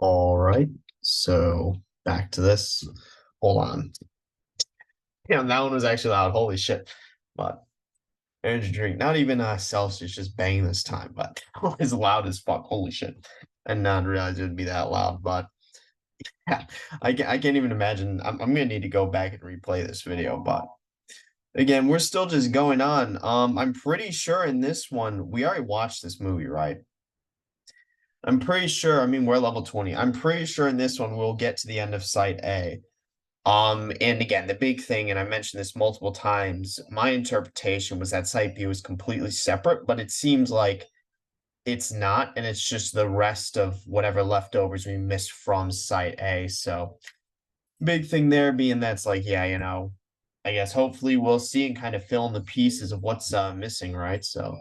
All right, so back to this. Hold on. Yeah, that one was actually loud. Holy shit. But energy drink, not even Celsius, just bang this time, but it was loud as fuck. Holy shit. I did not realize it would be that loud, but yeah, I can't even imagine. I'm gonna need to go back and replay this video, but again, we're still just going on. I'm pretty sure in this one, we already watched this movie, right? I'm pretty sure, I mean, we're level 20. I'm pretty sure in this one we'll get to the end of Site A. And again, the big thing, and I mentioned this multiple times, my interpretation was that Site B was completely separate, but it seems like it's not, and it's just the rest of whatever leftovers we missed from Site A. So big thing there being that's like, yeah, I guess hopefully we'll see and kind of fill in the pieces of what's missing, right? So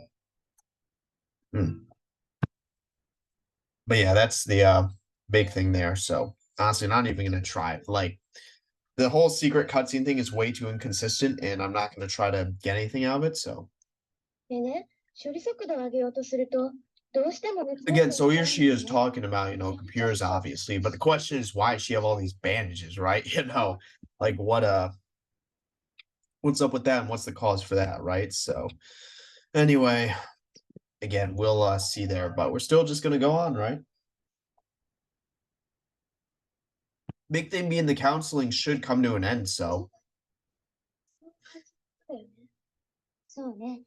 but yeah, that's the big thing there. So honestly, not even gonna try it. Like the whole secret cutscene thing is way too inconsistent, and I'm not gonna try to get anything out of it. So でね、処理速度を上げようとすると、どうしても熱伝 again, 導 so が here 変わる she ん is だよね。talking about, computers obviously, but the question is why does she have all these bandages, right? Like what's up with that and what's the cause for that, right? So anyway, again, we'll see there, but we're still just gonna go on, right? Big thing being the counseling should come to an end, so そうだよね。そうね。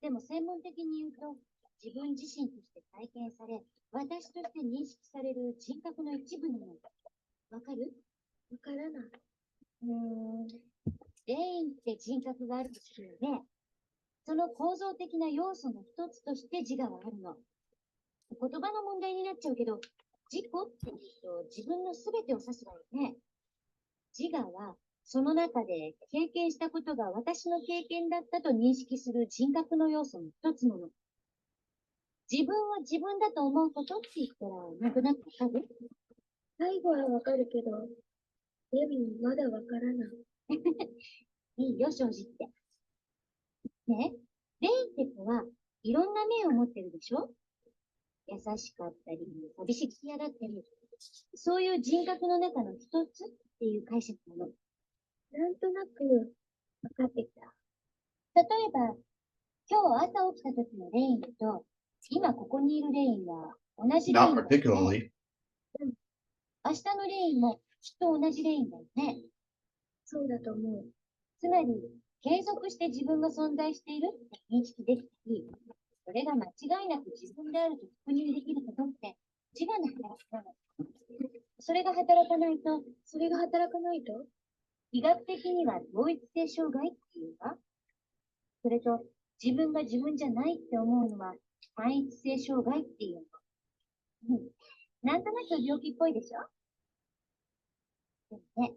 でも専門的に言うと、自分自身として体験され、私として認識される人格の一部なの。わかる？わからない。レインって人格があるとするよね。その構造的な要素の一つとして自我はあるの。言葉の問題になっちゃうけど、自己って言うと自分の全てを指すわよね。自我はその中で経験したことが私の経験だったと認識する人格の要素の一つなの。自分は自分だと思うことって言ったらなんとなくわかる？最後はわかるけど、でもまだわからない。いいよ、正直って。ね、レインって子はいろんな面を持ってるでしょ？優しかったり、寂しき屋だったり、そういう人格の中の一つっていう解釈なの。なんとなく分かってきた。例えば、今日朝起きた時のレインと、今ここにいるレインは同じレイ not ンだよね。particularly. 明日のレインもきっと同じレインだよね。そうだと思う。つまり、継続して自分が存在しているって認識できたり、それが間違いなく自分であると確認できることって、自我の働きなの。それが働かないと、医学的には同一性障害っていうか、それと自分が自分じゃないって思うのは単一性障害っていうの。なんとなく病気っぽいでしょ？でもね、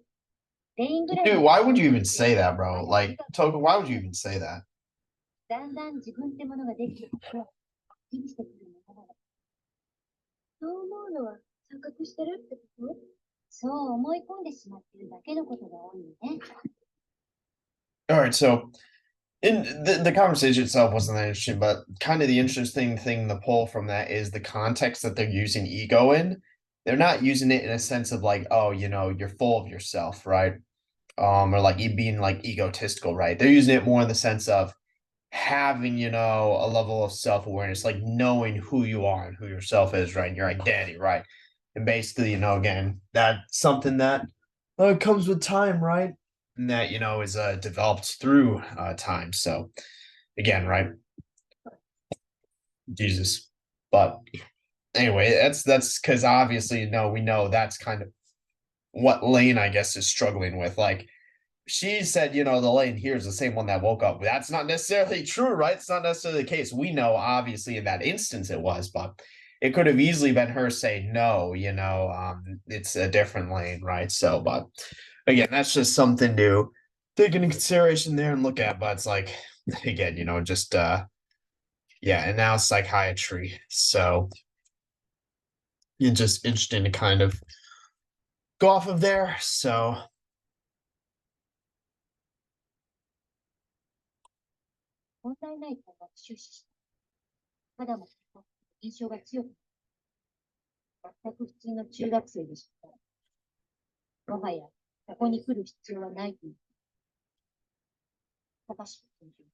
レインぐらい Dude, why would you even say that, bro? Like, Token, why would you even say that? だんだん自分ってものができてきて、生きてくるものなの。そう思うのは錯覚してるってこと？そう思い込んでしまってるだけのことが多いよね。All right, so in the conversation itself wasn't that interesting, but kind of the interesting thing to pull from that is the context that they're using ego in. They're not using it in a sense of like, oh, you're full of yourself, right? Or like you being like egotistical, right? They're using it more in the sense of having, a level of self-awareness, like knowing who you are and who yourself is, right? And your identity, right? And basically, again, that's something that comes with time, right? And that, is developed through time. So again, right? Jesus. But anyway, that's because obviously, we know that's kind of what Lain, I guess, is struggling with. Like she said, the Lain here is the same one that woke up. That's not necessarily true, right? It's not necessarily the case. We know, obviously, in that instance it was, but it could have easily been her saying, no, it's a different Lain, right? So, but again, that's just something to take into consideration there and look at. But it's like, again, just, yeah, and now psychiatry. So, it's just interesting to kind of go off of there. So, 問題ない点は終始した。ただも印象が強く全く普通の中学生でした。もはや、ここに来る必要はないという。高橋教授。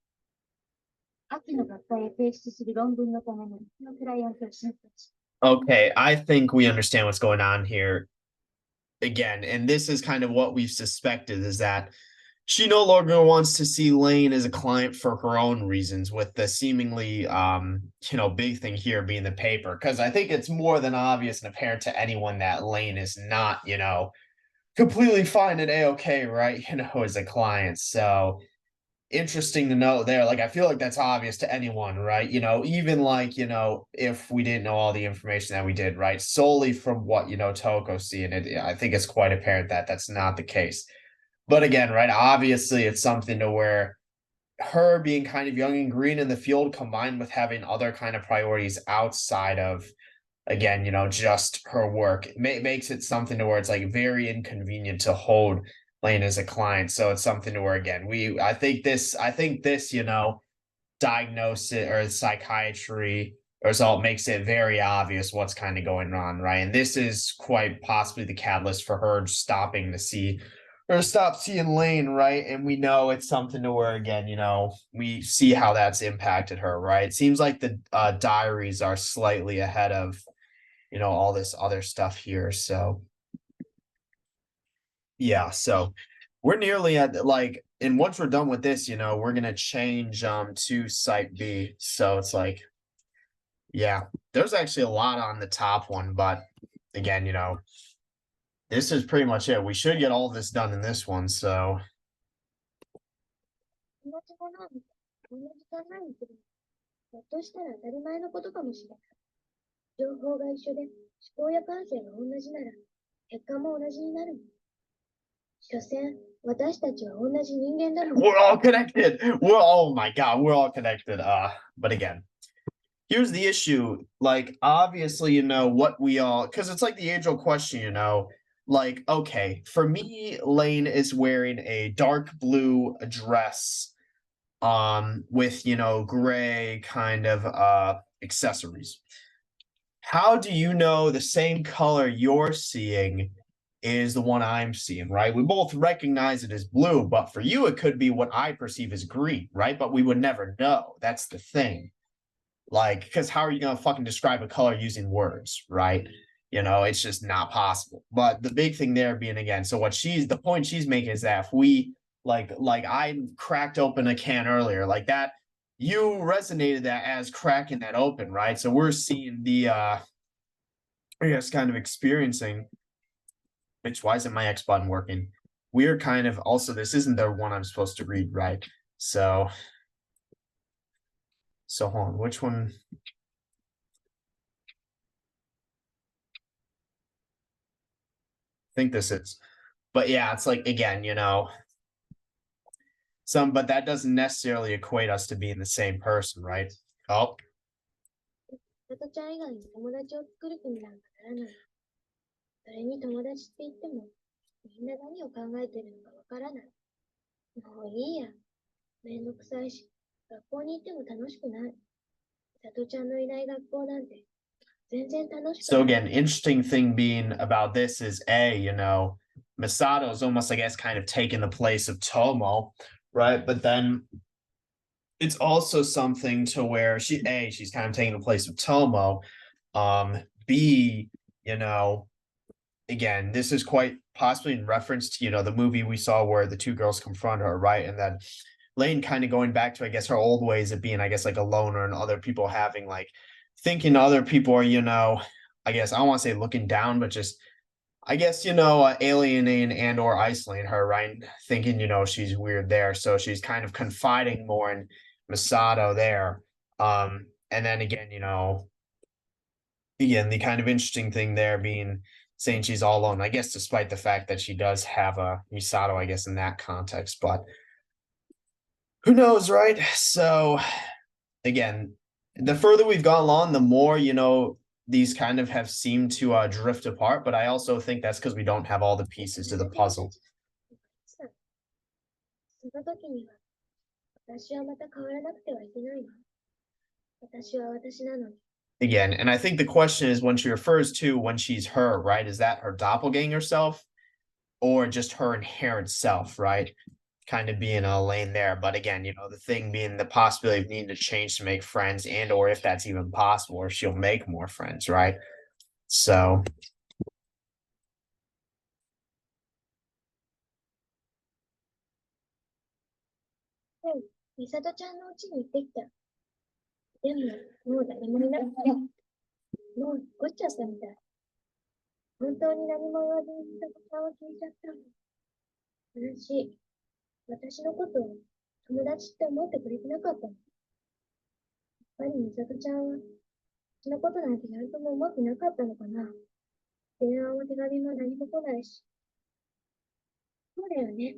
秋の学会へ提出する論文のためのクライアントを申請し。Okay, I think we understand what's going on here again, and this is kind of what we've suspected is that she no longer wants to see Lain as a client for her own reasons, with the seemingly big thing here being the paper. Because I think it's more than obvious and apparent to anyone that Lain is not, completely fine and a-okay, right? As a client. So interesting to know there. Like I feel like that's obvious to anyone, right? Even like, if we didn't know all the information that we did, right? Solely from what, Toko see, and I think it's quite apparent that that's not the case. But again, right, obviously it's something to where her being kind of young and green in the field combined with having other kind of priorities outside of, again, just her work makes it something to where it's like very inconvenient to hold Lain as a client. So it's something to where, again, I think this, diagnosis or psychiatry result makes it very obvious what's kind of going on, right? And this is quite possibly the catalyst for her stopping to see or stop seeing Lain, right? And we know it's something to where, again, we see how that's impacted her, right? It seems like the diaries are slightly ahead of, all this other stuff here. So, yeah, so we're nearly at like, and once we're done with this, we're gonna change to site B. So it's like, yeah, there's actually a lot on the top one, but again, this is pretty much it. We should get all this done in this one. So 同じものは同じ考えにする。ひょっとしたら当たり前のことかもしれない。情報が一緒で思考や感性が同じなら結果も同じになる。所詮、私たちは同じ人間だもん。we're all connected. Oh my god, we're all connected. But again, here's the issue. Like, obviously, what we all, because it's like the age old question, like, okay, for me, Lain is wearing a dark blue dress with gray kind of accessories. How do you know the same color you're seeing is the one I'm seeing, right? We both recognize it as blue, but for you it could be what I perceive as green, right? But we would never know. That's the thing. Like, because how are you gonna fucking describe a color using words, right? It's just not possible. But the big thing there being, again, so the point she's making is that if we like I cracked open a can earlier, like that, you resonated that as cracking that open, right? So we're seeing the I guess kind of experiencing, which why isn't my X button working? We're kind of also, this isn't the one I'm supposed to read, right? So hold on, which one? I think this is. But yeah, it's like, again, but that doesn't necessarily equate us to being the same person, right? Oh, タトちゃん以外に友達を作る気になんかならない。それに友達って言っても、みんな何を考えてるのかわからない。もういいや。めんどくさいし、学校に行っても楽しくない。タトちゃんのいない学校なんて、全然楽しく so ない。again, interesting thing being about this is Masato is almost, I guess, kind of taking the place of Tomo, right? But then it's also something to where she's kind of taking the place of Tomo. B, you know, again, this is quite possibly in reference to, the movie we saw where the two girls confront her, right? And then Lain kind of going back to, I guess, her old ways of being, I guess, like a loner and other people having like thinking other people are, I guess I don't want to say looking down, but just I guess, alienating and or isolating her, right? Thinking, she's weird there. So she's kind of confiding more in Masato there. And then again, again, the kind of interesting thing there being saying she's all alone, I guess, despite the fact that she does have a Misato, I guess, in that context, but who knows, right? So again, the further we've gone along, the more, these kind of have seemed to drift apart, but I also think that's because we don't have all the pieces to the puzzle. その時には、私はまた変わらなくてはいけないわ。私は私なのに。again, and I think the question is when she refers to when she's her, right? Is that her doppelganger self or just her inherent self, right? Kind of being a lane there. But again, the thing being the possibility of needing to change to make friends and or if that's even possible, or if she'll make more friends, right? So はい。美里ちゃんの家に行ってきた。でも、もう誰もいなくて、もう引っ越しちゃったみたい。本当に何も言わずに美里ちゃんを聞いちゃった。悲しい。私のことを友達って思ってくれてなかったの。やっぱり美里ちゃんは、私のことなんて何とも思ってなかったのかな。電話も手紙も何も来ないし。そうだよね。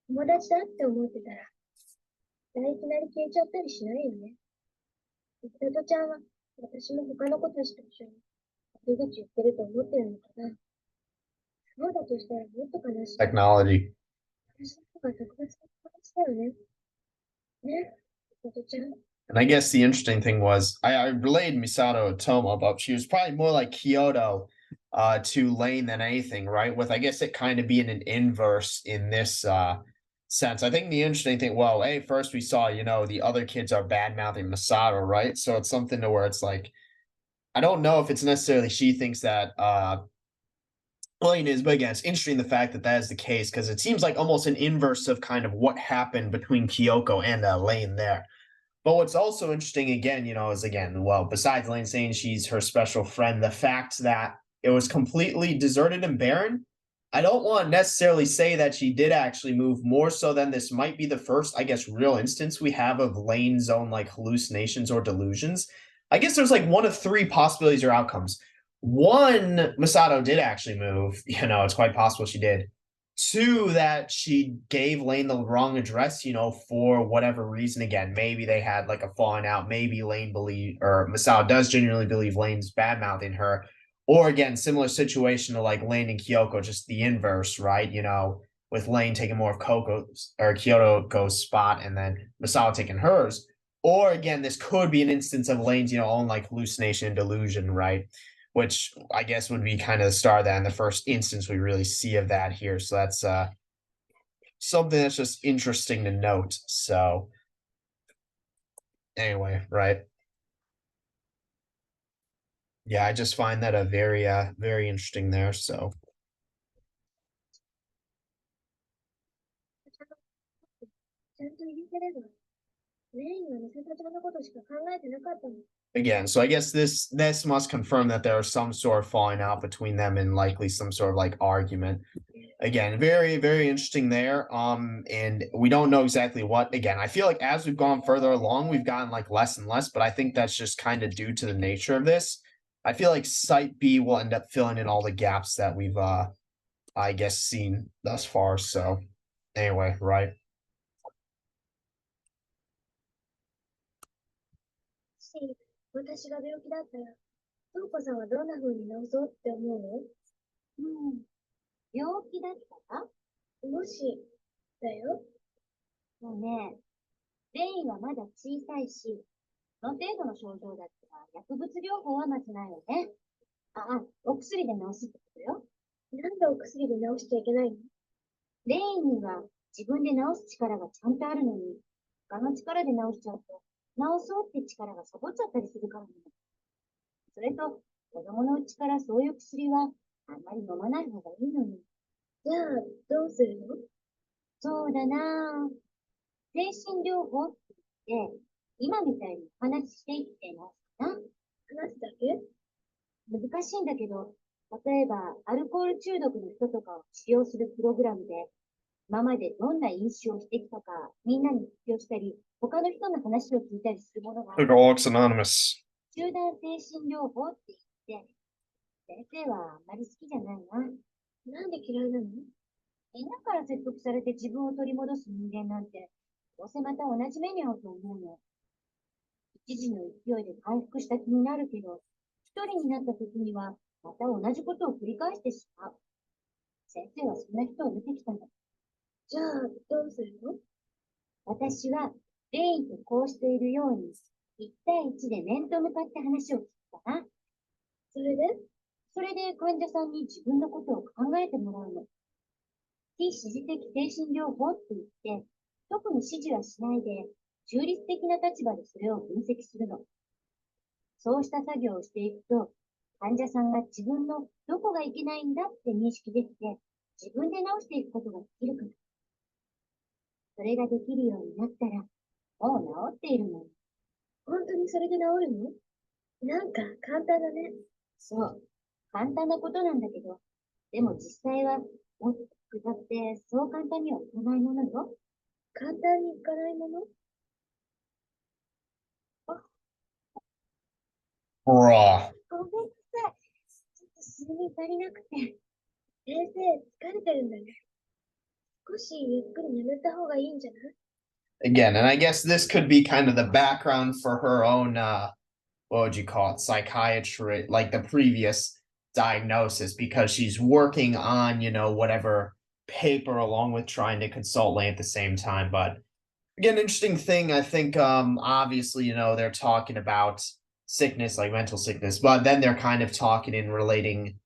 友達だって思ってたら、いきなり消えちゃったりしないよね。美里ちゃんは、私も他の子たちと一緒に、悪口言ってると思ってるのかな。そうだとしたらもっと悲しい。technology. 私の方が特別な友達だよね。ね、美里ちゃん。And I guess the interesting thing was I relayed Misato Tomo, but she was probably more like Kyoto to Lane than anything, right? With I guess it kind of being an inverse in this sense. I think the interesting thing, well, hey, first we saw, the other kids are bad mouthing Misato, right? So it's something to where it's like, I don't know if it's necessarily she thinks that Lane is, but again, it's interesting the fact that that is the case because it seems like almost an inverse of kind of what happened between Kyoko and Lane there. But what's also interesting again, is again, well, besides Lain saying she's her special friend, the fact that it was completely deserted and barren. I don't want to necessarily say that she did actually move more so than this might be the first, I guess, real instance we have of Lane's own like hallucinations or delusions. I guess there's like one of three possibilities or outcomes. One, Masato did actually move. It's quite possible she did. Two, that she gave Lane the wrong address, for whatever reason. Again, maybe they had like a falling out. Maybe Lane believe or Masao does genuinely believe Lane's bad mouthing her. Or again, similar situation to like Lane and Kyoko, just the inverse, right? With Lane taking more of Coco's or Kyoto's spot and then Masao taking hers. Or again, this could be an instance of Lane's, own like hallucination and delusion, right? Which I guess would be kind of the star that in the first instance we really see of that here. So that's something that's just interesting to note. So anyway, right. Yeah, I just find that a very interesting there. So ちゃんと言えてれば、メインは美里ちゃんのことしか考えてなかったの。again, so I guess this must confirm that there is some sort of falling out between them and likely some sort of like argument. Again, very interesting there. And we don't know exactly what. Again, I feel like as we've gone further along, we've gotten like less and less, but I think that's just kind of due to the nature of this. I feel like Site B will end up filling in all the gaps that we've I guess seen thus far. So anyway, right. し、私が病気だったら、トウコさんはどんな風に治そうって思うの？うん、病気だったらもし、だよ。もうね、レインはまだ小さいし、その程度の症状だったら薬物療法はまずないよね。お薬で治すってことよ。なんでお薬で治しちゃいけないの？レインには自分で治す力がちゃんとあるのに、他の力で治しちゃうと、治そうって力がサボっちゃったりするからね。それと、子供のうちからそういう薬はあんまり飲まない方がいいのに。じゃあ、どうするの？そうだなぁ。精神療法って言って、今みたいにお話ししていって治すかな。話すだけ？難しいんだけど、例えば、アルコール中毒の人とかを治療するプログラムで、今までどんな飲酒をしてきたか、みんなに発表したり、他の人の話を聞いたりするものがある。Alcoholics Anonymous. 集団精神療法って言って、先生はあんまり好きじゃないな。なんで嫌いなの？みんなから説得されて自分を取り戻す人間なんて、どうせまた同じ目に遭うと思うの。一時の勢いで回復した気になるけど、一人になった時には、また同じことを繰り返してしまう。先生はそんな人を見てきたんだ。じゃあ、どうするの？私は、レインとこうしているように、一対一で面と向かって話を聞くかな。それで患者さんに自分のことを考えてもらうの。非支持的精神療法って言って、特に指示はしないで、中立的な立場でそれを分析するの。そうした作業をしていくと、患者さんが自分のどこがいけないんだって認識できて、自分で直していくことができるから。それができるようになったら、もう治っているの。本当にそれで治るの？なんか簡単だね。そう。簡単なことなんだけど、でも実際はもっと複雑で、そう簡単にはいかないものよ。簡単にいかないもの？ Bruh. ごめんなさい。ちょっと睡眠足りなくて。先生、疲れてるんだね。少しゆっくり眠った方がいいんじゃない？ Again, and I guess this could be kind of the background for her own what would you call it, psychiatry, like the previous diagnosis, because she's working on, whatever paper along with trying to consult Lane at the same time. But again, interesting thing, I think obviously, they're talking about sickness, like mental sickness, but then they're kind of talking and relating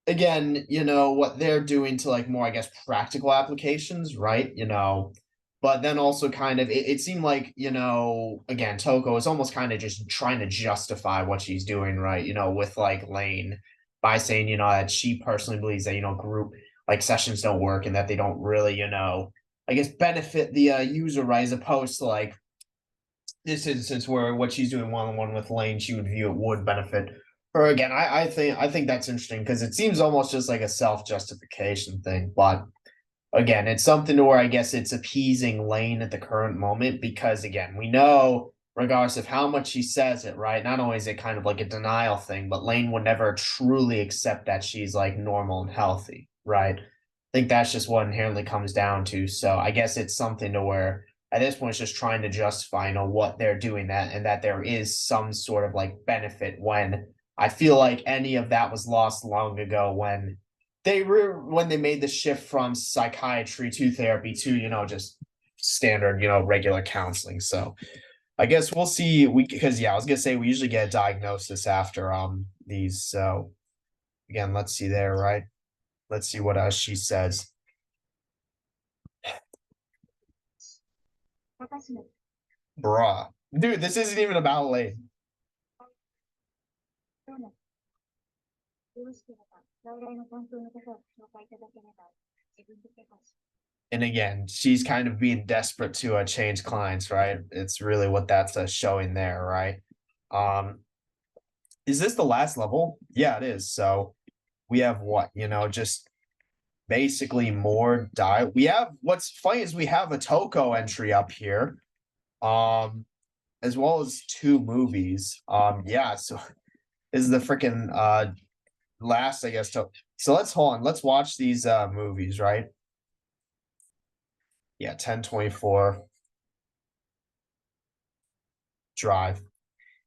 again, what they're doing to like more, I guess, practical applications, right? But then also kind of it seemed like, again, Toko is almost kind of just trying to justify what she's doing, right? With like Lane by saying, that she personally believes that, group like sessions don't work and that they don't really, I guess benefit the user, right? As opposed to like this instance where what she's doing one-on-one with Lane, she would view it would benefit her. Again, I think that's interesting because it seems almost just like a self-justification thing, but again, it's something to where I guess it's appeasing Lane at the current moment because again, we know regardless of how much she says it, right? Not only is it kind of like a denial thing, but Lane would never truly accept that she's like normal and healthy, right? I think that's just what inherently comes down to. So I guess it's something to where at this point it's just trying to justify, what they're doing that and that there is some sort of like benefit when I feel like any of that was lost long ago when when they made the shift from psychiatry to therapy to just standard regular counseling. So I guess we'll see. Because I was gonna say we usually get a diagnosis after these. So again, let's see there, right? Let's see what else she says. Bruh, dude, this isn't even about Lain. And again, she's kind of being desperate to change clients, right? It's really what that's showing there, right? Is this the last level? Yeah, it is. So we have what, just basically more die. We have what's funny is we have a Toko entry up here, as well as two movies. Yeah, so this is the freaking last, I guess. So let's hold on. Let's watch these movies, right? Yeah, 1024 Drive.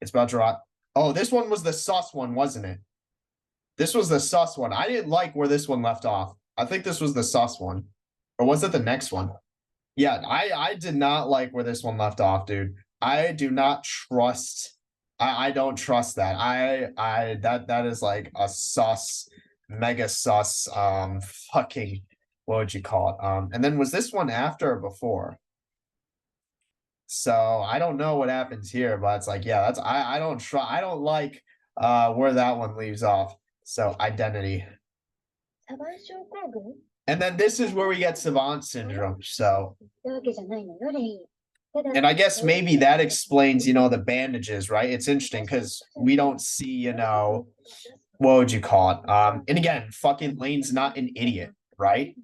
It's about Drive. Oh, this one was the sus one, wasn't it? This was the sus one. I didn't like where this one left off. I think this was the sus one. Or was it the next one? Yeah, I did not like where this one left off, dude. I do not trust. I don't trust that. That is like a sus, mega sus, fucking, what would you call it? And then was this one after or before? So I don't know what happens here, but it's like, yeah, I don't try. I don't like where that one leaves off. So identity. And then this is where we get savant syndrome. So, and I guess maybe that explains, the bandages, right? It's interesting because we don't see, what would you call it? And again, fucking Lane's not an idiot, right?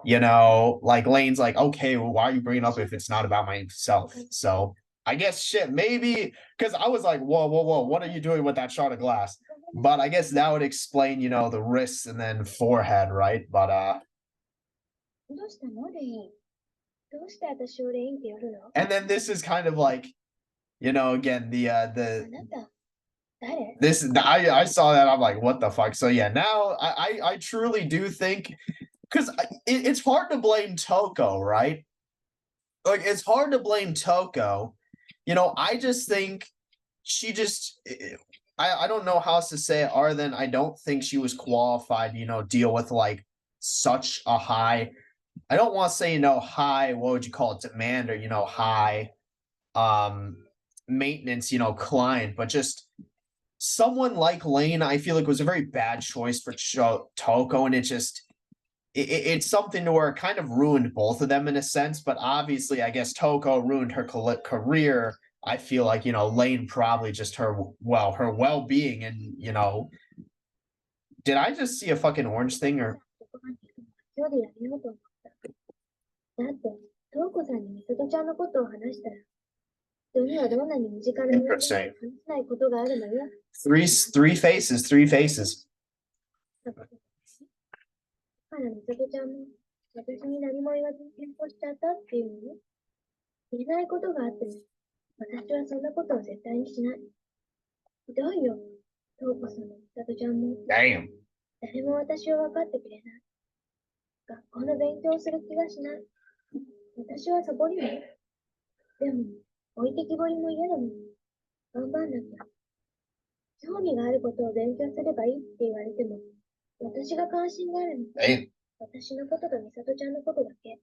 Like Lane's like, okay, well, why are you bringing it up if it's not about myself? So I guess shit, maybe because I was like, whoa, whoa, whoa, what are you doing with that shard of glass? But I guess that would explain, the wrists and then forehead, right? But and then this is kind of like, again, I saw that, I'm like, what the fuck? So yeah, now I truly do think because it's hard to blame Toko, right? Like it's hard to blame Toko. I just think she just I don't know how else to say it other than I don't think she was qualified, deal with like such a high, I don't want to say, high, what would you call it, demand or, high um maintenance, client, but just someone like Lain, I feel like was a very bad choice for Toko, and it's something to where it kind of ruined both of them in a sense. But obviously, I guess Toko ruined her career. I feel like Lain probably just her well being, and did I just see a fucking orange thing or 今日でやめようと思った。だって、トウコさんにみさとちゃんのことを話したら、人にはどんなに身近な人間でも話せないことがあるのよ。three faces. だからみさとちゃんも、私に何も言わずに転校しちゃったっていうのね。言えないことがあっても、私はそんなことを絶対にしない。ひどいよ。トウコさんもみさとちゃんも。Damn. 誰も私を分かってくれない。学校の勉強をする気がしない。私はサボりない。でも、置いてきぼりも嫌だもん。頑張んなきゃ。興味があることを勉強すればいいって言われても、私が関心があるの。Damn. 私のことと美里ちゃんのことだけ。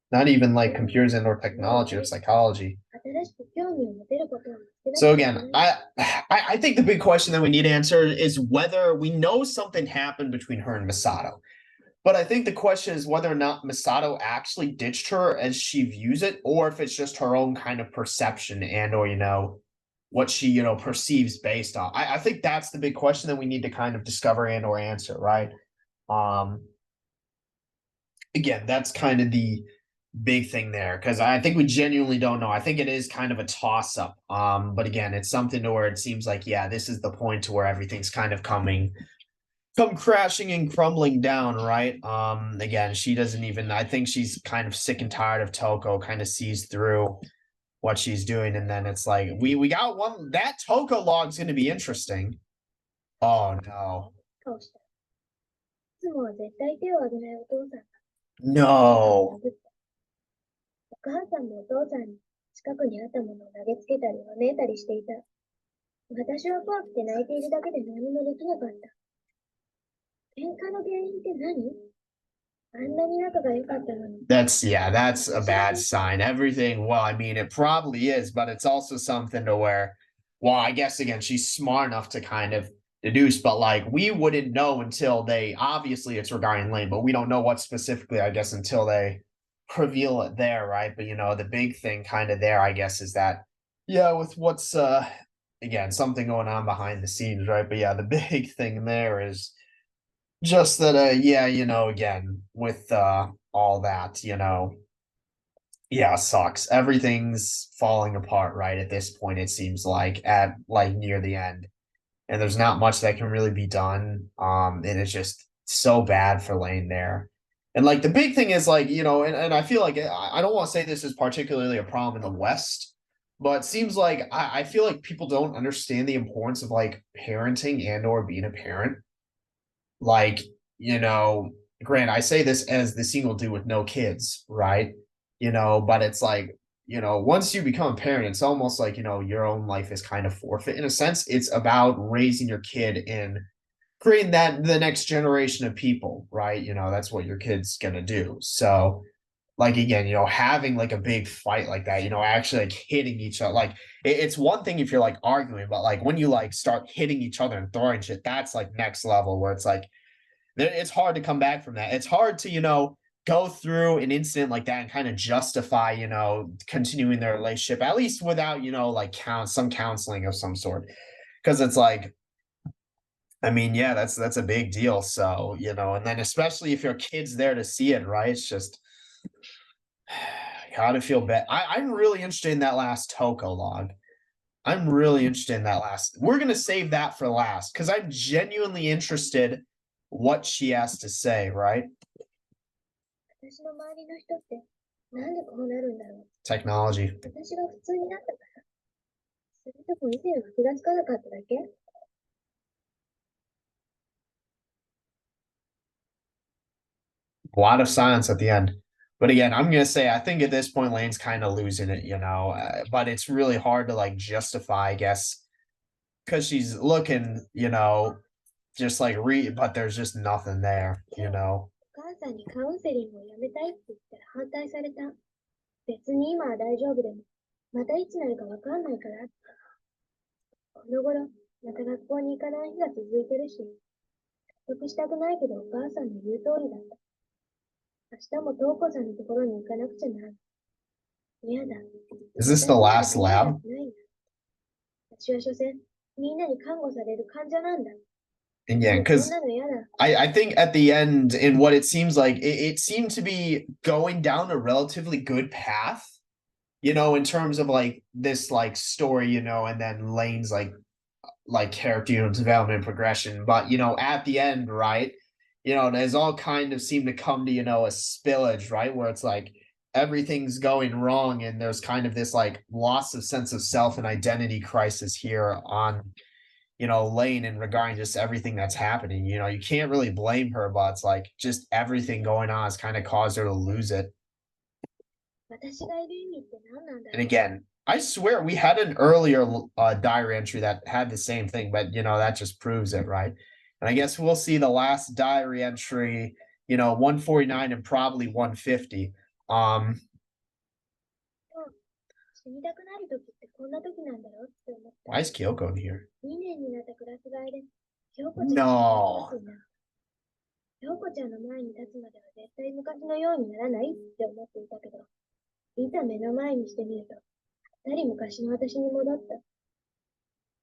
Not even like computers and or technology or psychology. 新しく興味を持てることを見つけ So 出して again, I think the big question that we need to answer is whether we know something happened between her and Misato. But I think the question is whether or not Misato actually ditched her as she views it, or if it's just her own kind of perception and or what she perceives based on. I think that's the big question that we need to kind of discover and or answer, right? Again, that's kind of the big thing there because I think we genuinely don't know. I think it is kind of a toss up. But again, it's something to where it seems like, yeah, this is the point to where everything's kind of come crashing and crumbling down, right? Again, she doesn't even, I think she's kind of sick and tired of Toko, kind of sees through what she's doing, and then it's like we got one. That Toko log's gonna be interesting. Oh no. 顔した。いつもは絶対手を挙げないお父さんが、No. お母さんもお父さんに近くにあったものを投げつけたり、わめいたりしていた。私は怖くて泣いているだけで何もできなかった。喧嘩の原因って何？あんなに仲が良かったのに。That's a bad sign. Everything, well, I mean, it probably is, but it's also something to where, well, I guess again, she's smart enough to kind of deduce, but like we wouldn't know until they obviously it's regarding Lane, but we don't know what specifically, I guess, until they reveal it there, right? But the big thing kind of there, I guess, is that yeah, with what's again something going on behind the scenes, right? But yeah, the big thing there is just that yeah, again, with all that, yeah, sucks. Everything's falling apart, right? At this point, it seems like at like near the end. And there's not much that can really be done. And it's just so bad for Lane there. And like the big thing is like, and I feel like I don't want to say this is particularly a problem in the West, but it seems like I feel like people don't understand the importance of like parenting and or being a parent. Like, grant I say this as the single dude with no kids, right? But it's like, once you become a parent, it's almost like, your own life is kind of forfeit. In a sense, it's about raising your kid and creating that the next generation of people, right? That's what your kid's gonna do. So like again, having like a big fight like that, actually like hitting each other. Like it's one thing if you're like arguing, but like when you like start hitting each other and throwing shit, that's like next level where it's like it's hard to come back from that. It's hard to, go through an incident like that and kind of justify, continuing their relationship, at least without, like some counseling of some sort. Cause it's like, I mean, yeah, that's a big deal. So, and then especially if your kid's there to see it, right? It's just gotta feel bad. I'm really interested in that last Toko log. I'm really interested in that last. We're gonna save that for last because I'm genuinely interested what she has to say, right? 私の周りの人ってなんでこうなるんだろう。Technology. 私が普通になったから。それとも以前は気がつかなかっただけ？ A lot of silence at the end. But again, I'm gonna say I think at this point Lane's kind of losing it, but it's really hard to like justify, I guess, because she's looking, you know, just like but there's just nothing there, you know. お母さんにカウンセリングをやめたいって言ったら反対された。別に今は大丈夫でも、またいつなるかわかんないから。この頃、また学校に行かない日が続いてるし、納得したくないけどお母さんの言う通りだった。明日も東子さんのところに行かなくちゃならない。嫌だ。Is this the last lab? 私は所詮、みんなに看護される患者なんだ。And yeah, because I think at the end, in what it seems like, it seemed to be going down a relatively good path, you know, in terms of like this like story, you know, and then Lane's like character, you know, development progression. But you know, at the end, right, you know, there's all kind of seem to come to, you know, a spillage, right, where it's like everything's going wrong and there's kind of this like loss of sense of self and identity crisis here on, you know, Lain in regarding just everything that's happening. You know, you can't really blame her, but it's like just everything going on has kind of caused her to lose it. And again, I swear we had an earlier diary entry that had the same thing, but you know, that just proves it, right? And I guess we'll see the last diary entry, you know, 149 and probably 150. Why is Kyoko in here? No. 京子ちゃんの前に立つまでは絶対昔のようにならないって思っていたけど、いざ目の前にしてみると、二人昔の私に戻った。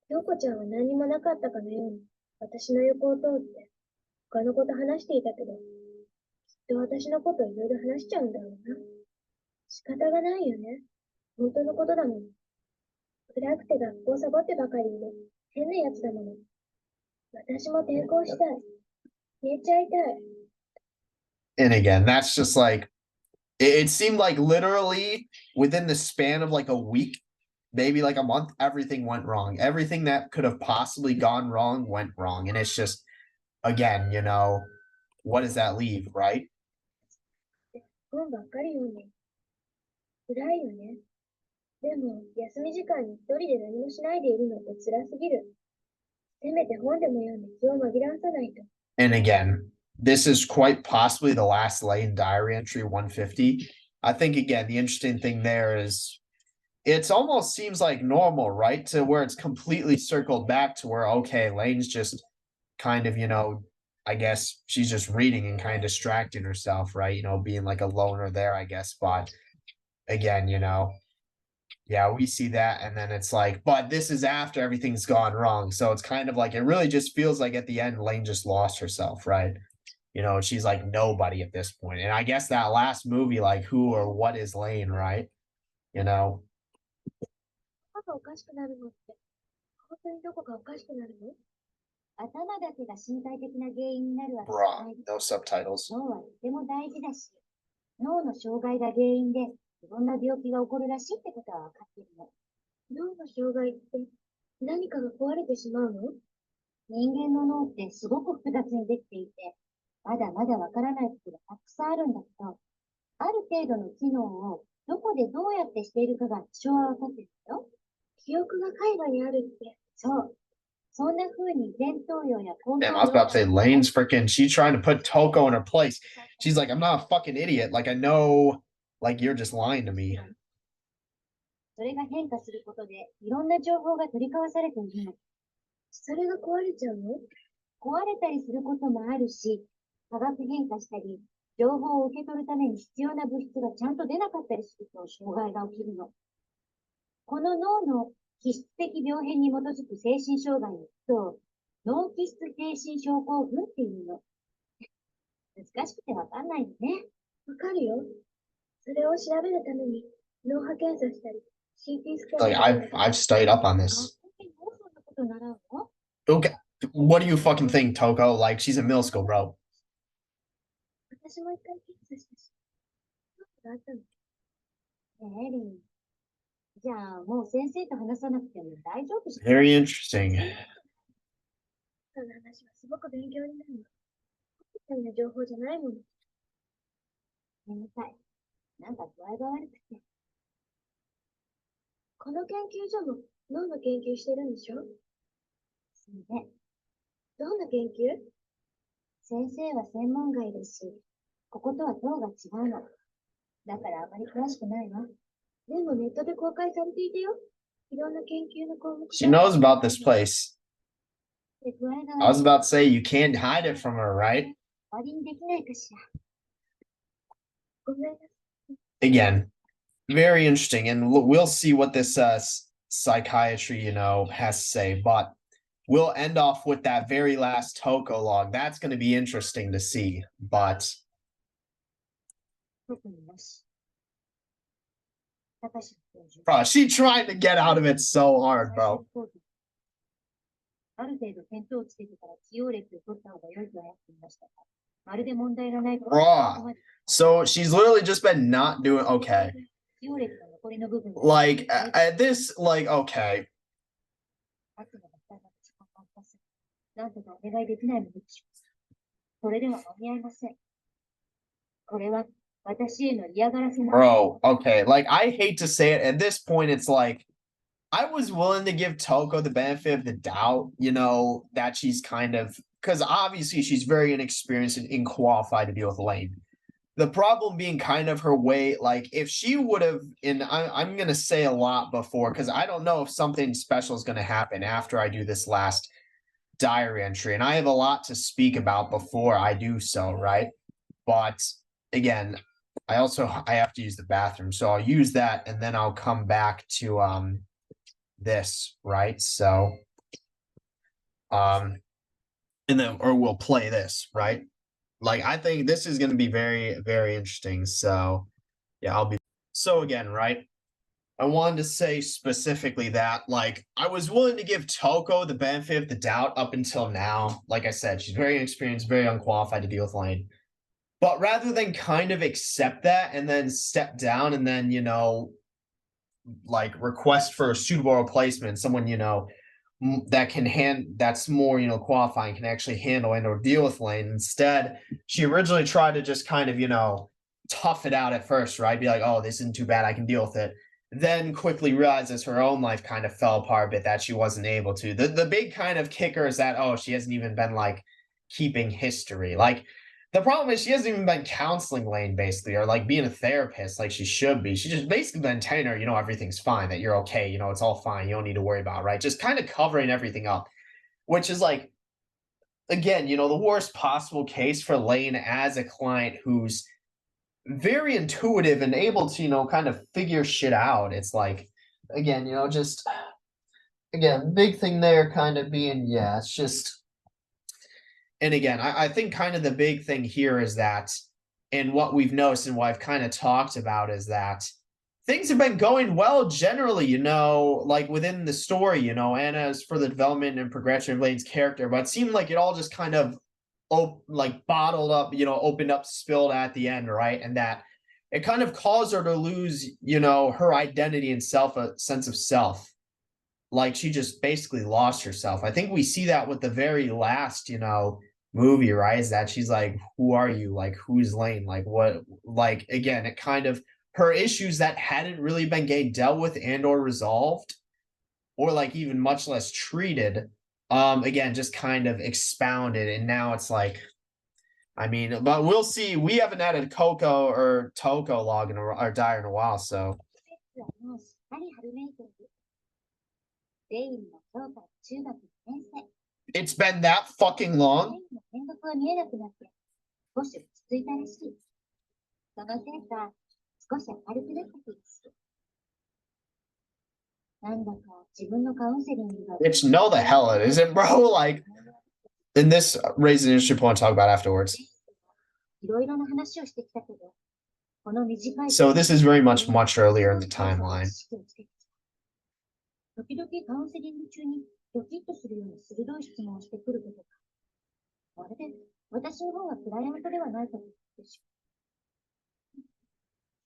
京子ちゃんは何もなかったかのように、私の横を通って、他のこと話していたけど、きっと私のこといろいろ話しちゃうんだろうな。仕方がないよね。本当のことだもん。暗くて学校サボってばかりいる変なやつだもの。私も転校したい。消えちゃいたい。And again, that's just like it seemed like literally within the span of like a week, maybe like a month, everything went wrong. Everything that could have possibly gone wrong went wrong. And it's just, again, you know, what does that leave, right? 本ばっかり読んで辛いよね。でも、休み時間に一人で何もしないでいるのって辛すぎる。せめて本でも読んで気を紛らわさないと。And again, this is quite possibly the last Lain diary entry 150. I think again, the interesting thing there is it's almost seems like normal, right? To where it's completely circled back to where okay, Lane's just kind of, you know, I guess she's just reading and kind of distracting herself, right? You know, being like a loner there, I guess. But again, you know, yeah, we see that, and then it's like, but this is after everything's gone wrong. So it's kind of like it really just feels like at the end, Lain just lost herself, right? You know, she's like nobody at this point. And I guess that last movie, like who or what is Lain, right? You know. おかしくなるのって、本当にどこかおかしくなるの？頭だけが身体的な原因になるわけじゃない。No subtitles. 脳はとても大事だし、脳の障害が原因でいろんな病気が起こるらしいってことは分かっているの。脳の障害って何かが壊れてしまうの？人間の脳ってすごく複雑にできていて、まだまだわからないことがたくさんあるんだけど、ある程度の機能をどこでどうやってしているかが多少は分かってるよ。記憶が海外にあるって。そう。そんな風に前頭葉や後頭葉。Damn, I was about to say Lane's freaking. She's trying to put Toko in her place. She's like, I'm not a fucking idiot. Like I know, like you're just lying to me. それが変化することで、いろんな情報が取り交わされているの。それが壊れちゃうの？壊れたりすることもあるし、化学変化したり、情報を受け取るために必要な物質がちゃんと出なかったりすると障害が起きるの。この脳の気質的病変に基づく精神障害のことを脳気質精神症候群っていうの。難しくてわかんないよね。わかるよ。それを調べるために脳波検査したり、CT スキャン Like I've studied up on this. Okay, what do you fucking think, Toko? Like she's in middle school, bro. 私も一回検査したし、があったの。エリン。じゃあ、もう先生と話さなくても大丈夫じゃん。Very interesting. その話はすごく勉強になるの。みたいな情報じゃないもの。眠たい。なんか具合が悪くて。この研究所も脳の研究してるんでしょ？ね。どんな研究？先生は専門外ですし、こことは塔が違うの。だからあまり詳しくないわ。でもネットで公開されていたよ。いろんな研究の項目。She knows about this place. で具合が I was about to say you can't hide it from her, right? 終わりにできないかしら。ごめんなさい。 Again, very interesting, and we'll see what this psychiatry, has to say. But we'll end off with that very last Toko log. That's going to be interesting to see. But 特になし。高橋教授。bro, she tried to get out of it so hard, bro. ある程度見当をつけてから起用歴を取った方が良いとはやっていましたが、まるで問題がないこと。 Bruh. So she's literally just been not doing okay. 起用歴の残りの部分。 Like at this, like okay. なんとかお願いできないものでしょう。それでは間に合いません。これは私への嫌がらせな。 Bro, okay. Like I hate to say it. At this point, it's like I was willing to give Toko the benefit of the doubt, that she's kind of because obviously she's very inexperienced and unqualified to deal with Lain. The problem being kind of her way, like if she would have, and I'm gonna say a lot before because I don't know if something special is gonna happen after I do this last diary entry, and I have a lot to speak about before I do so, right? But again, I have to use the bathroom, so I'll use that and then I'll come back to this, right? So and then or we'll play this, right? Like I think this is going to be very, very interesting. So yeah, so again, right? I wanted to say specifically that like I was willing to give Toko the benefit of the doubt up until now. Like I said, she's very inexperienced, very unqualified to deal with Lain. But rather than kind of accept that and then step down and then, like request for a suitable replacement, someone, that that's more, qualifying, can actually handle and or deal with Lain. Instead, she originally tried to just kind of, tough it out at first, right? Be like, oh, this isn't too bad, I can deal with it. Then quickly realizes her own life kind of fell apart a bit, that she wasn't able to. The big kind of kicker is that, oh, she hasn't even been like keeping history. Like the problem is she hasn't even been counseling Lain basically, or like being a therapist like she should be. She's just basically been telling her, everything's fine, that you're okay, it's all fine, you don't need to worry about it, right? Just kind of covering everything up, which is like, again, the worst possible case for Lain as a client who's very intuitive and able to, kind of figure shit out. It's like, again, just again, big thing there kind of being, yeah, it's just, and again, I think kind of the big thing here is that, and what we've noticed and what I've kind of talked about is that things have been going well generally, like within the story, Anna's for the development and progression of Lane's character, but it seemed like it all just kind of like bottled up, opened up, spilled at the end, right? And that it kind of caused her to lose, her identity and a sense of self. Like she just basically lost herself. I think we see that with the very last, movie, right? Is that she's like, who are you? Like, who's Lain? Like, what? Like, again, it kind of her issues that hadn't really been getting dealt with and or resolved, or like even much less treated, again, just kind of expounded. And now it's like, I mean, but we'll see. We haven't had a Coco or Toko log in our diary in a while, so. It's been that fucking long? Bitch, no the hell it isn't, bro. Like, and this raises an interesting point to talk about afterwards. So this is very much earlier in the timeline. 時々カウンセリング中にドキッとするような鋭い質問をしてくることが、まるで私の方がクライアントではないかと言ってし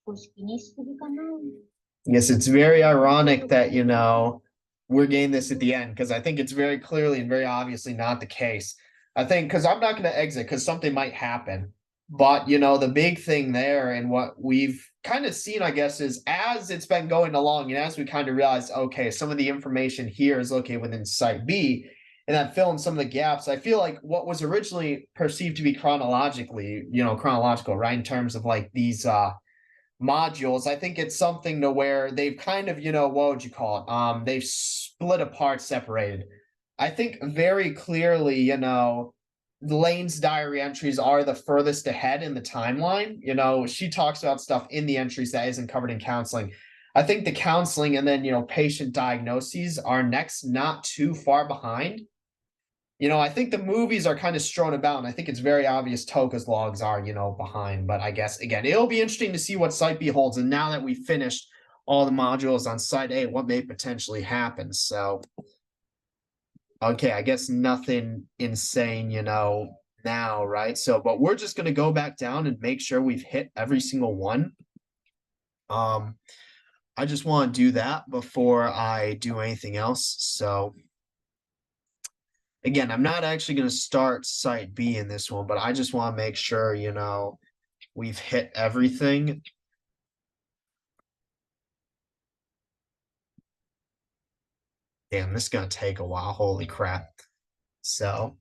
まう。少し気にしすぎかな。Yes, it's very ironic that, we're getting this at the end, because I think it's very clearly and very obviously not the case. I think because I'm not going to exit because something might happen. But, the big thing there and what we've kind of seen, I guess, is as it's been going along and as we kind of realize, okay, some of the information here is located within Site B, and that fill in some of the gaps. I feel like what was originally perceived to be chronologically, chronological, right, in terms of like these modules, I think it's something to where they've kind of, what would you call it? They've split apart, separated. I think very clearly, Lane's diary entries are the furthest ahead in the timeline. She talks about stuff in the entries that isn't covered in counseling. I think the counseling and then, patient diagnoses are next, not too far behind. I think the movies are kind of strewn about, and I think it's very obvious Toka's logs are, behind. But I guess, again, it'll be interesting to see what Site B holds. And now that we've finished all the modules on Site A, what may potentially happen. So, okay, I guess nothing insane, now, right? So, but we're just going to go back down and make sure we've hit every single one. I just want to do that before I do anything else. So, again, I'm not actually going to start Site B in this one, but I just want to make sure, we've hit everything. Damn, this is going to take a while. Holy crap. So,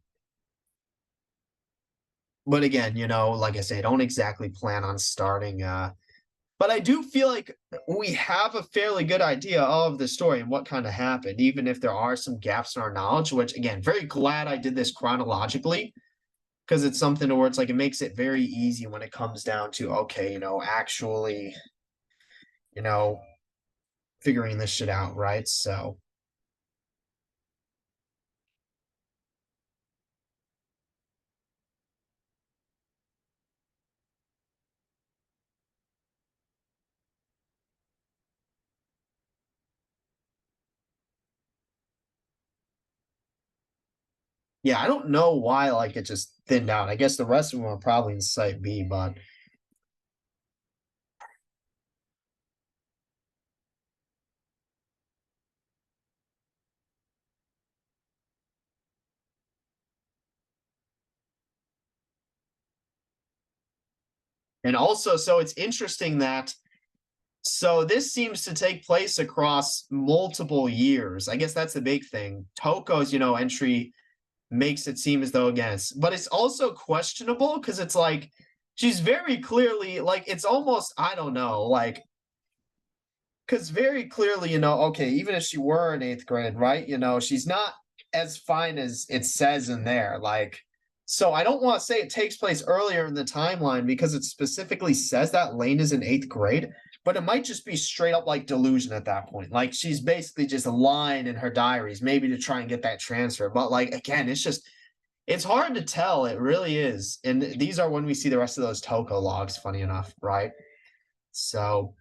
but again, like I say, don't exactly plan on starting. But I do feel like we have a fairly good idea of the story and what kind of happened, even if there are some gaps in our knowledge, which, again, very glad I did this chronologically, because it's something where it's like it makes it very easy when it comes down to, okay, actually, figuring this shit out, right? So, yeah, I don't know why like it just thinned out. I guess the rest of them are probably in Site B, but and also, so it's interesting that so this seems to take place across multiple years. I guess that's the big thing. Toko's, entry makes it seem as though again, but it's also questionable because it's like she's very clearly like it's almost I don't know like because very clearly, okay, even if she were in eighth grade, right? She's not as fine as it says in there. Like, so I don't want to say it takes place earlier in the timeline because it specifically says that Lain is in eighth grade, but it might just be straight up like delusion at that point. Like, she's basically just lying in her diaries, maybe to try and get that transfer. But, like, again, it's hard to tell. It really is. And these are when we see the rest of those Toko logs, funny enough, right? So,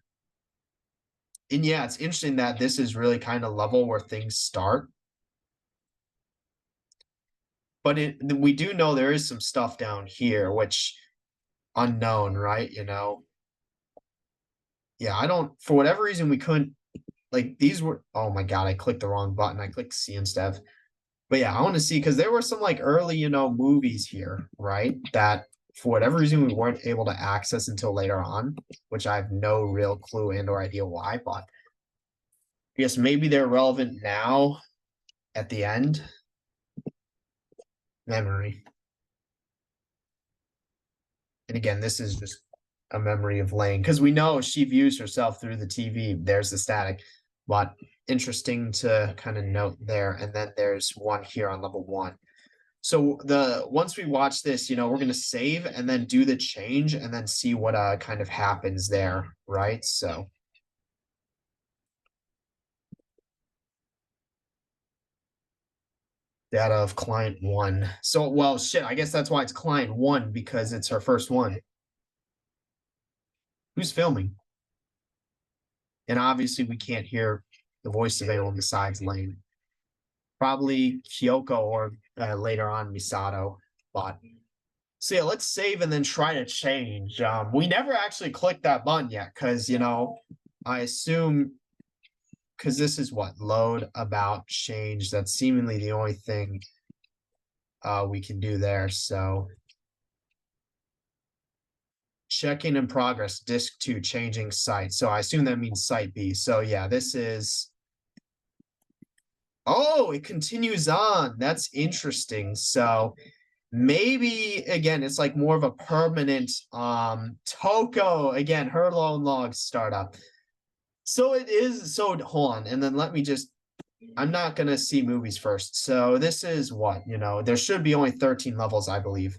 and yeah, it's interesting that this is really kind of level where things start. But we do know there is some stuff down here, which unknown, right? Yeah, I don't, for whatever reason, we couldn't, like, these were, oh my God, I clicked the wrong button. I clicked C instead. But yeah, I want to see, because there were some, like, early, movies here, right? That for whatever reason we weren't able to access until later on, which I have no real clue and or idea why, but I guess maybe they're relevant now at the end. Memory. And again, this is just a memory of Lain because we know she views herself through the TV. There's the static, but interesting to kind of note there. And then there's one here on level 1. So once we watch this, we're gonna save and then do the change and then see what kind of happens there, right? So data of client 1. So well shit, I guess that's why it's client 1 because it's her first one. Who's filming? And obviously we can't hear the voice of anyone besides Lain. Probably Kyoko or later on Misato. But so yeah, let's save and then try to change. We never actually clicked that button yet because I assume because this is what load about change. That's seemingly the only thing we can do there. So checking in progress, disk 2 changing site. So I assume that means site B. So yeah, this is Oh, it continues on. That's interesting. So maybe again, it's like more of a permanent Toko again, her lone log startup. So it is so hold on, and then let me just I'm not gonna see movies first. So this is what, there should be only 13 levels, I believe.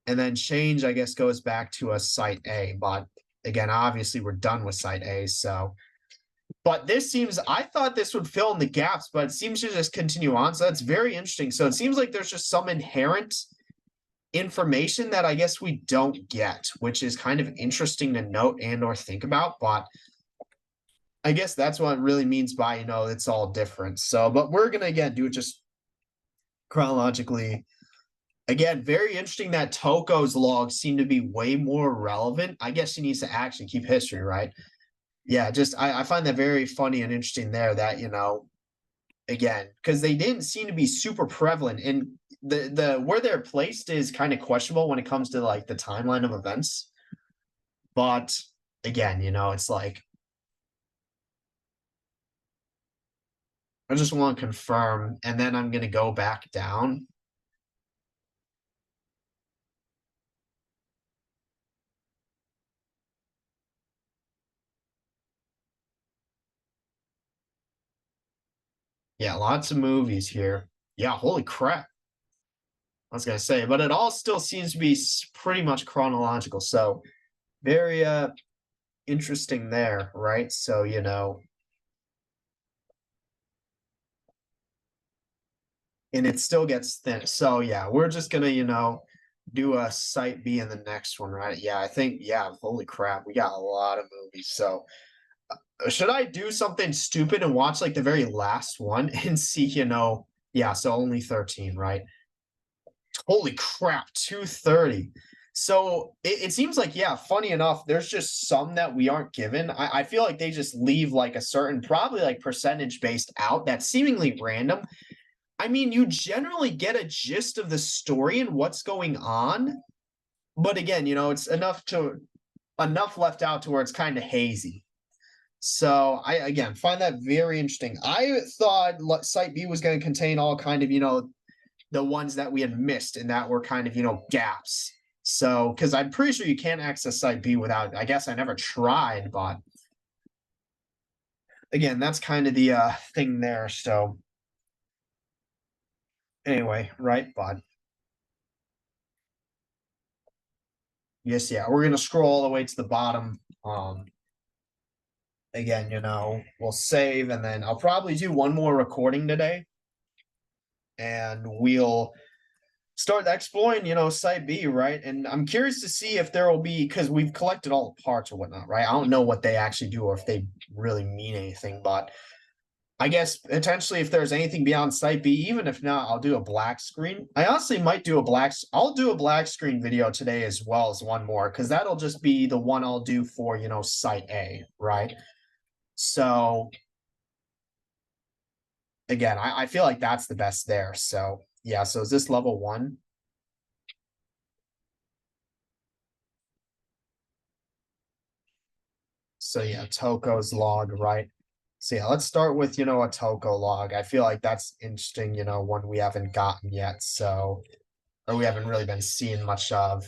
And then change, I guess, goes back to a site A. But again, obviously we're done with site A. So but this seems I thought this would fill in the gaps, but it seems to just continue on. So that's very interesting. So it seems like there's just some inherent information that I guess we don't get, which is kind of interesting to note and or think about. But I guess that's what it really means by, it's all different. So, but we're gonna again do it just chronologically. Again, very interesting that Toko's logs seem to be way more relevant. I guess she needs to actually keep history, right? Yeah, just I find that very funny and interesting there that, again, because they didn't seem to be super prevalent and the where they're placed is kind of questionable when it comes to like the timeline of events. But again, it's like I just want to confirm, and then I'm gonna go back down. Yeah, lots of movies here. Yeah, holy crap. I was gonna say, but it all still seems to be pretty much chronological. So very interesting there, right? So and it still gets thin. So yeah, we're just gonna do a site B in the next one, right? Yeah, I think yeah. Holy crap, we got a lot of movies. So should I do something stupid and watch like the very last one and see, yeah, so only 13, right? Holy crap, 230. So it seems like, yeah, funny enough, there's just some that we aren't given. I feel like they just leave like a certain, probably like percentage based out that's seemingly random. I mean, you generally get a gist of the story and what's going on. But again, it's enough left out to where it's kind of hazy. So I again find that very interesting. I thought Site B was going to contain all kind of the ones that we had missed and that were kind of gaps. So because I'm pretty sure you can't access Site B without. I guess I never tried, but again, that's kind of the thing there. So anyway, right, bud. Yes, yeah, we're gonna scroll all the way to the bottom. Again, we'll save and then I'll probably do one more recording today and we'll start exploring, site B, right? And I'm curious to see if there will be because we've collected all the parts or whatnot, right? I don't know what they actually do or if they really mean anything, but I guess potentially if there's anything beyond site B, even if not, I'll do a black screen. I honestly might do I'll do a black screen video today as well as one more because that'll just be the one I'll do for site A, right? So again, I feel like that's the best there. So yeah, so is this level one? So yeah, Toko's log, right? So yeah, let's start with a Toko log. I feel like that's interesting, one we haven't gotten yet. So or we haven't really been seeing much of.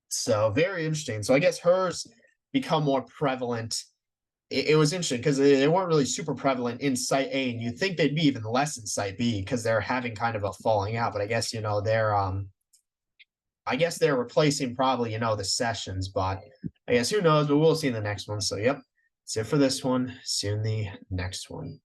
So very interesting. So I guess hers become more prevalent. It was interesting because they weren't really super prevalent in Site A, and you'd think they'd be even less in Site B because they're having kind of a falling out. But I guess they're replacing probably the sessions. But I guess who knows? But we'll see in the next one. So yep, that's it for this one. See you in the next one.